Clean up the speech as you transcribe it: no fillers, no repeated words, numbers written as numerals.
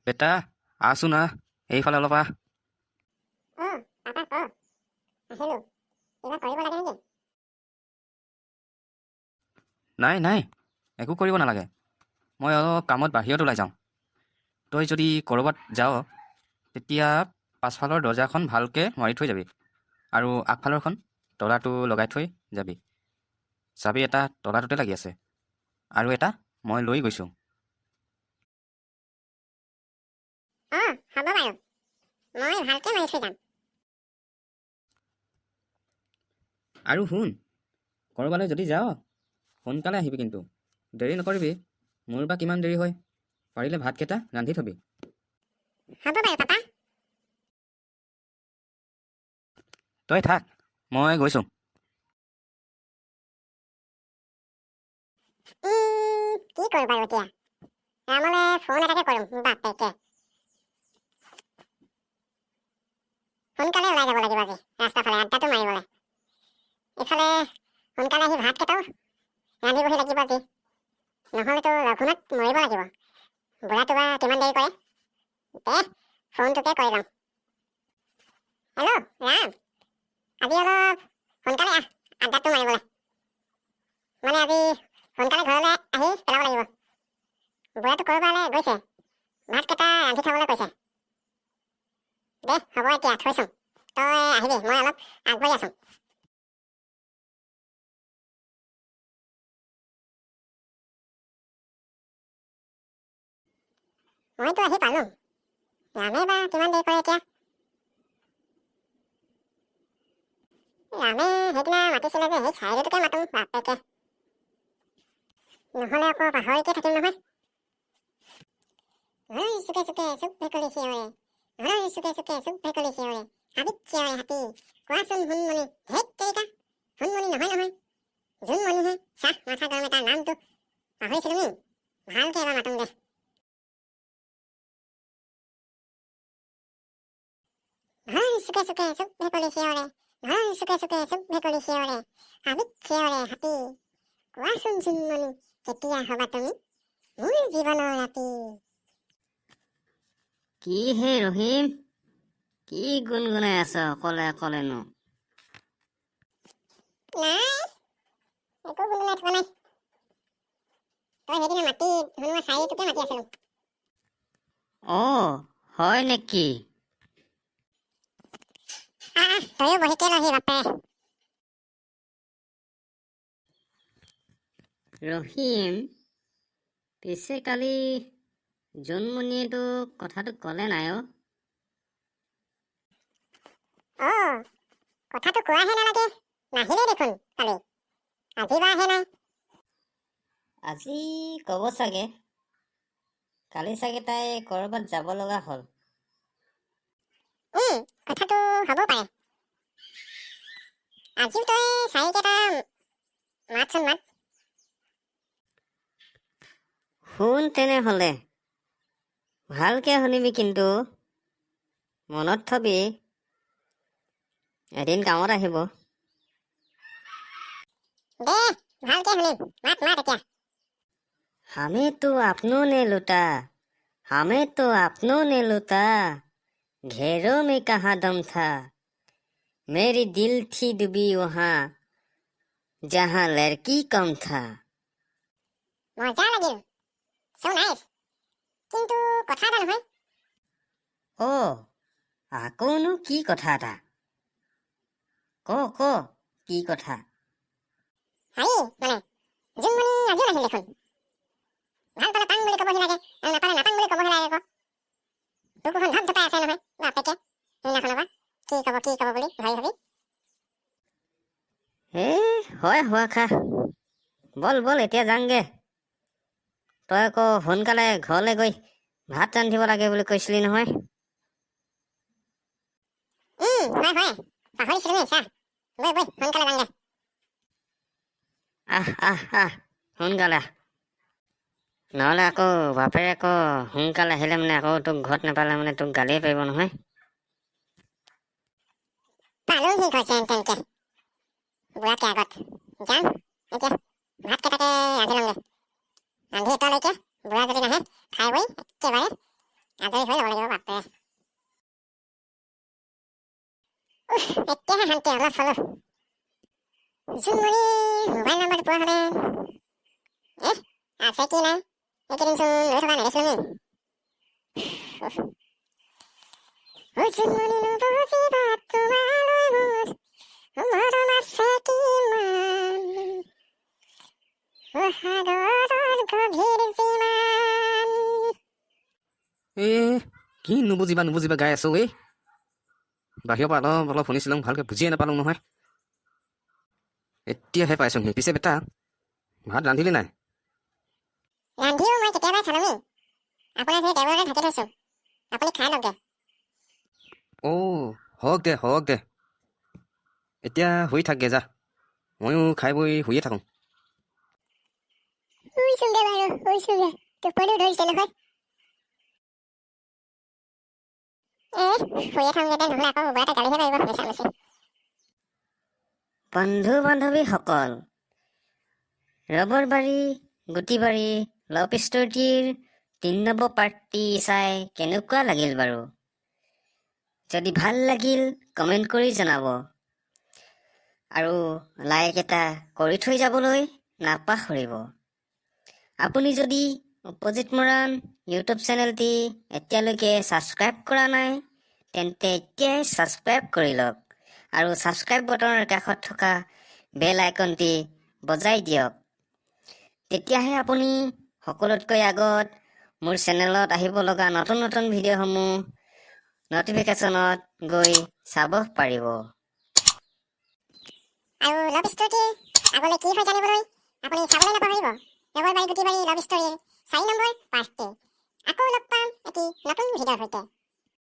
বেটা আছো না এইফালে অলপ আহ। পাপা ক আহিলো কিবা কৰিব লাগে নেকি? নাই একো কৰিব নালাগে। মই অলপ কামত বাহিৰত ওলাই যাওঁ। তই যদি ক'ৰবাত যাৱ তেতিয়া পাছফালৰ দৰ্জাখন ভালকৈ মাৰি থৈ যাবি আৰু আগফালৰখন তলাটো লগাই থৈ যাবি। চাবি এটা তলাটোতে লাগি আছে আৰু এটা মই লৈ গৈছোঁ। হ'ব বাৰু, মই ভালকে মাৰি থৈ যাম। আৰু শুন, ক'ৰবালৈ যদি যাৱ সোনকালে আহিবি কিন্তু দেৰি নকৰিবি। মোৰ বা কিমান দেৰি হয়, পাৰিলে ভাতকেইটা ৰান্ধি থবি। হ'ব বাৰু পাপা। তই থাক, মই গৈছোঁ। কি কৰোঁ বাৰু এতিয়া? ৰামলৈ ফোন এটাকে কৰোঁ বাপেকে। সোনকালে ওলাই যাব লাগিব আজি ৰাস্তাৰ ফালে আড্ডাটো মাৰিবলৈ। ইফালে সোনকালে আহি ভাতকেইটাও ৰান্ধিবহি লাগিব আজি, নহ'লেতো লঘোণত মৰিব লাগিব। বুঢ়াটো বা কিমান দেৰি কৰে। দে ফোনটোকে কৰি লওঁ। হেল্ল' ৰাম, আজি অলপ সোনকালে আহ আড্ডাটো মাৰিবলৈ। মানে আজি সোনকালে ঘৰলৈ আহি পেলাব লাগিব। বুঢ়াটো ক'ৰবালৈ গৈছে, ভাতকেইটা ৰান্ধি থ'বলৈ কৈছে। দে হ'ব এতিয়া থৈছোঁ, তই আহিবি, মই অলপ আগবাঢ়ি আছোঁ। মইতো আহি পালোঁ, ৰামে বা কিমান দেৰি কৰে এতিয়া। ৰামে সেইদিনা মাতিছিলে যে সেই চাৰিআলিটোকে মাতোঁ বাপেকে, নহ'লে আকৌ পাহৰিকে থাকিম নহয়। ঘৰৰ চুকে চুকে চুক ভেকুলী চিঞৰে, ঘৰৰ চুকে চুকে চুক ভেকুলী চিঞৰে, হাবিত চিঞৰে হাতী, কোৱাচোন সোণমণি, ধেইত তেৰিকা, সোণমণি নহয়, জোনমণিহে। চাহ মাথা গৰম এটাৰ নামটো পাহৰিছিলোঁ নি? ভালকে এবাৰ মাতোঁ দে। ঘৰৰ চুকে চুকে চুক ভেকুলী চিঞৰে, ঘৰৰ চুকে চুকে চুক ভেকুলী চিঞৰে, হাবিত চিঞৰে হাতী, কোৱাচোন জোনমণি, কেতিয়া হবা তুমি মোৰ জীৱনৰ ৰাতি। কি হে ৰহিম, কি গুণগুণাই আছ অকলে অকলেনো? নাই একো গুণগুণাই থকা নাই। তই সেইদিনা মাতি ধুনুৱা চাৰিটোকে মাতি আছিলোঁ। হয় নেকি? তয়ো বহিকে লহি বাপে। ৰহিম, পিছে কালি জোনমণিয়েতো কথাটো ক'লে নাই অ? কথাটো কোৱাহে নালাগে, নাহিলে দেখোন কালি, আজি বা আহে নাই। আজি ক'ব চাগে, কালি চাগে তাই ক'ৰবাত যাব লগা হ'ল। কথাটো হ'ব পাৰে। আজিও তই চাৰিকেইটা মাতচোন মাত। শুন তেনেহ'লে, ভালকে শুনিবি কিন্তু, মনত থবি, এদিন কামত আহিব। দে ভালকে শুনিম, মাত এতিয়া। हमें तो अपनों ने लूटा, हमें तो अपनों ने लूटा, घेरों में कहाँ दम था, मेरी दिल थी डूबी वहाँ, जहाँ लड़की कम था। মজা লাগিল, so nice, কিন্তু কথা এটা নহয়। আকৌনো কি কথা এটা? ক কি কথা? হেৰি মানে জোনমণি আজিও নাহিল দেখোন। ভাল পালে পাং বুলি ক'বহি লাগে, আৰু নাপালে নাপাং বুলি ক'বহি লাগে আকৌ। বুকুখন ধপ ধপাই আছে নহয় বাপেকে সেইদিনাখনৰ পৰা, কি ক'ব বুলি ভাবি। হয় হোৱা খা, বল এতিয়া যাংগে। তই আকৌ সোনকালে ঘৰলৈ গৈ ভাত ৰান্ধিব লাগে বুলি কৈছিলি নহয়। হয় পাহৰিছিলোঁ নি চা, বৈ সোনকালে যাংগে। আহ সোনকালে আহ, নহ'লে আকৌ বাপেৰে আকৌ সোনকালে আহিলে মানে আকৌ তোক ঘৰত নাপালে মানে তোক গালিয়ে পাৰিব নহয়। পালোহি ঘৰ যেন বুঢ়াতকে আগত যাম এতিয়া, ভাতকেইটাকে ৰান্ধি লওঁগে। ৰান্ধি এটালৈকে বুঢ়া যদি নাহে, খাই বৈ একেবাৰে আজৰি হৈ ল'ব লাগিব বাপৰে। এতিয়াহে শান্তি অলপ হলো। জোনমণিৰ মোবাইল নম্বৰটো পোৱা হ'লে। আছে কি নাই এইকেইদিন চোন লৈ থকা নেদেখিলো নি। জোনমণি নুবুজিবা তোমালৈ মোৰ মৰম আছে কিমান, সাগৰৰ গভীৰ যিমান। এ কি নুবুজিবা গাই আছো এই। বাহিৰৰ পৰা অলপ অলপ শুনিছিলোঁ, ভালকৈ বুজিয়ে নাপালোঁ নহয়। এতিয়াহে পাইছোঁহি। পিছে বেটা, ভাত ৰান্ধিলি নাই? ৰান্ধিও মই কেতিয়াবাই খালোহি। আপোনাৰ সেই টেবুলতে ঢাকি থৈছো, আপুনি খাই লওক দে। হওক দে। এতিয়া শুই থাকগে যা, ময়ো খাই বৈ শুইয়ে থাকোঁ। শুইছোগে বাৰু, টোপনিও ধৰিছে নহয়। শুয়ে থাকোঁগে দে, নহ'লে আকৌ মোবাইলতে গালিহে পাৰিব মিছামিছি। বন্ধু বান্ধৱীসকল, ৰবৰবাৰী গুটিবাৰী লাভ ষ্টৰীটিৰ 3 নম্বৰ পাৰ্টটি চাই কেনেকুৱা লাগিল বাৰু? যদি ভাল লাগিল কমেণ্ট কৰি জনাব আৰু লাইক এটা কৰি থৈ যাবলৈ নাপাহৰিব। আপুনি যদি অপজিত মৰাণ ইউটিউব চেনেলটি এতিয়ালৈকে ছাবস্ক্ৰাইব কৰা নাই তেন্তে এতিয়াই ছাবস্ক্ৰাইব কৰি লওক আৰু ছাবস্ক্ৰাইব বটনৰ কাষত থকা বেল আইকনটি বজাই দিয়ক। তেতিয়াহে আপুনি সকলোতকৈ আগত মোৰ চেনেলত আহিব লগা নতুন নতুন ভিডিঅ'সমূহ নটিফিকেশ্যনত গৈ চাব পাৰিব। আৰু লাভ ষ্টৰীটিৰ আগলৈ কি হয় জানিবলৈ আপুনি চাবলৈ নাপাহৰিব ৰবৰবাৰী গুটিবাৰী লাভ ষ্টৰীৰ 4 নম্বৰ পাৰ্টটি। আকৌ লগ পাম এটি নতুন ভিডিঅ'ৰ সৈতে।